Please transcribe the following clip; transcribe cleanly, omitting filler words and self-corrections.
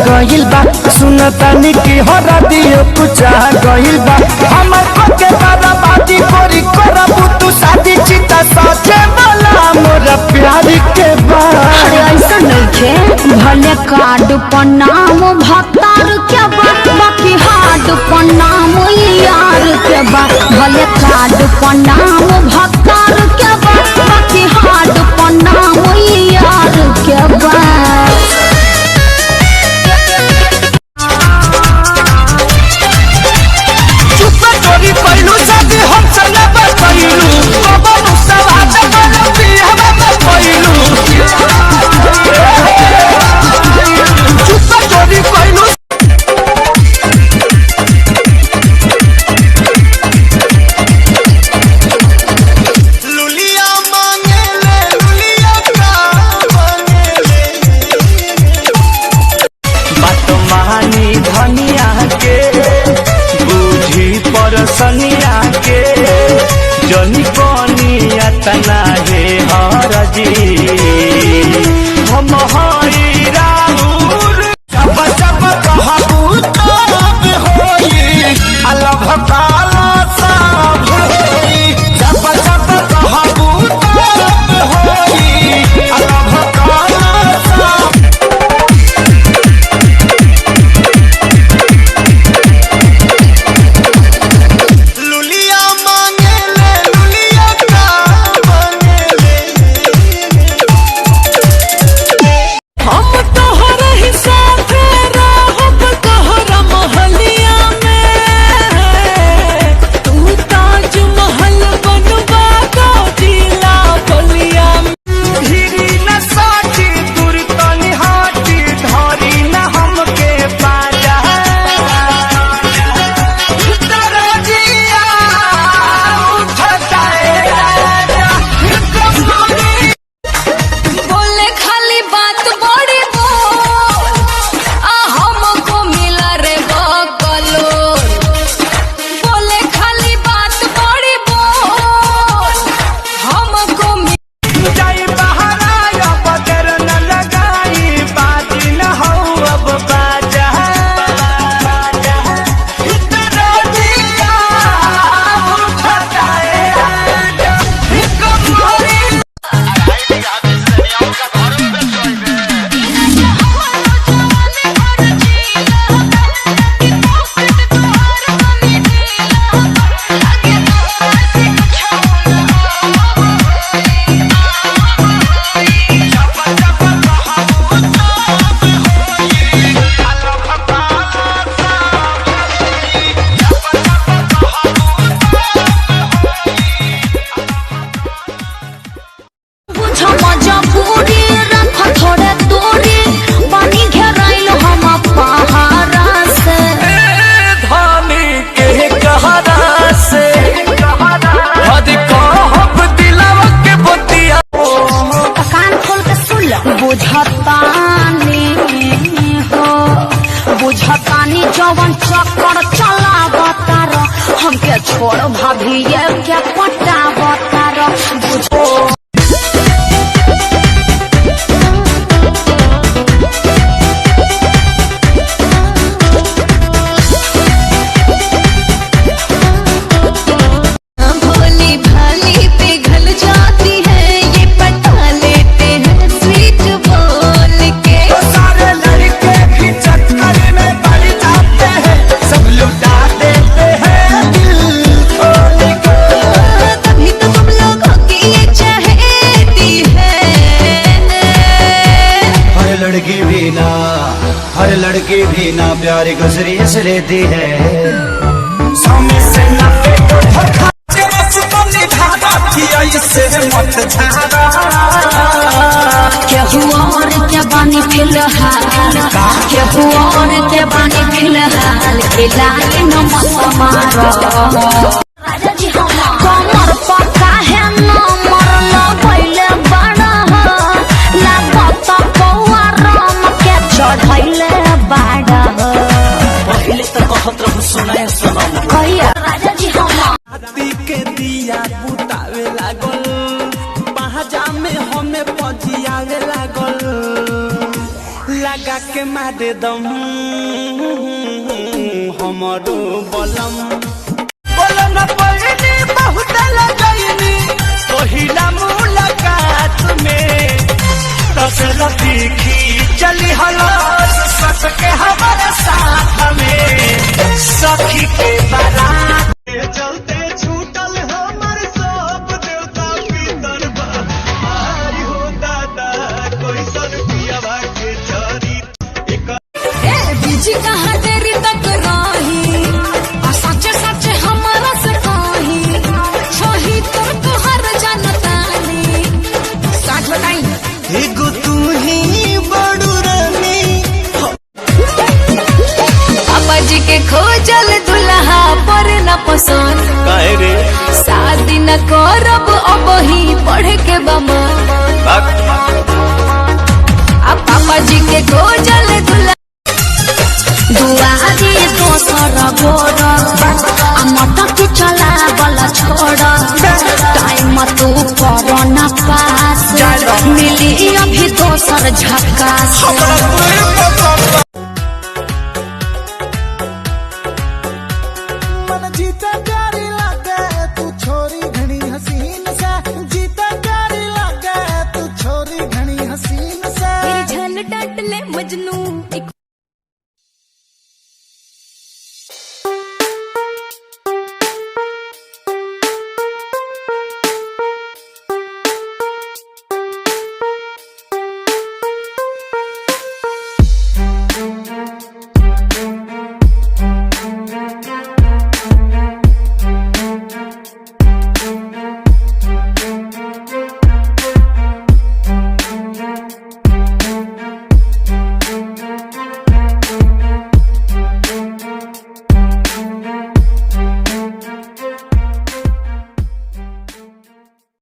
गइल बा सुनतानी की हरा दियो कुचा गइल बा हमर के बर्बादी कोरी करबू तू शादी चिता सचे वाला मोर प्यार के बा। अरे ऐसा नइखे भले कार्ड पर नाम भतार के बा बाकी हार्ड पर नाम यार के बा। भले कार्ड पर नाम भतार के बा बाकी हार्ड पर नाम यार के बा। सनिया के जनी कनिया तना हे हरजी हम हई राहुल सब सब कहबू तब होई अलभ काला सब होई सब सब कहबू तब होई अलभ काला सब। बुझतानी जवन चक्कर चला बतार हमके छोड़ भाभी ये क्या पटा बतार बुझो। ना, हर लड़की भी ना प्यार को सीरियस लेती है। समय से ना पेटो धोखा केहू और के बानी फिलहाल, केहू और के बानी फिलहाल, खिलाए नमक मारो कमर पका है नमर लगैले बड़ा लागत कौआ राम के चढ़ैले बड़ा। पहले तो कहत रहू सुनाए सनम कहिया राजा जी हम हाथी के दिया बुतावे लागल, पहाजा में हमें पजियावे लागल, लगा के मारे दम हमारो बलम। बोलन पड़नी बहुत लगैनी पहिला मुलाकात में, तसल तीखी चली हलस सस के हमारे साथ में, सखी के बारात चलते छूटल हमर सब देवता पितर बाहर हो दादा, कोई सन पियावा के चरी बीजी कहाँ तेरी तक रही, सच सच हमारा से कही छोही तो हर जनतानी सच बताई। एगो तू ही बड़ू रानी, पापा जी के खोजल दुल्हा पर न पसंद, काहे रे शादी न करब अब ही पढ़े के बमा। अब पापा जी के खोजल दुल्हा दुआरी दोसर गोर, मटक चला वाला छोड़, टाइम तू कर न पास, मिली अभी दोसर झकास। मन जीता प्यारी लागे तू छोरी घनी हसीन से, जीता प्यारी लागे तू छोरी घनी हसीन से। झल डटले मजनू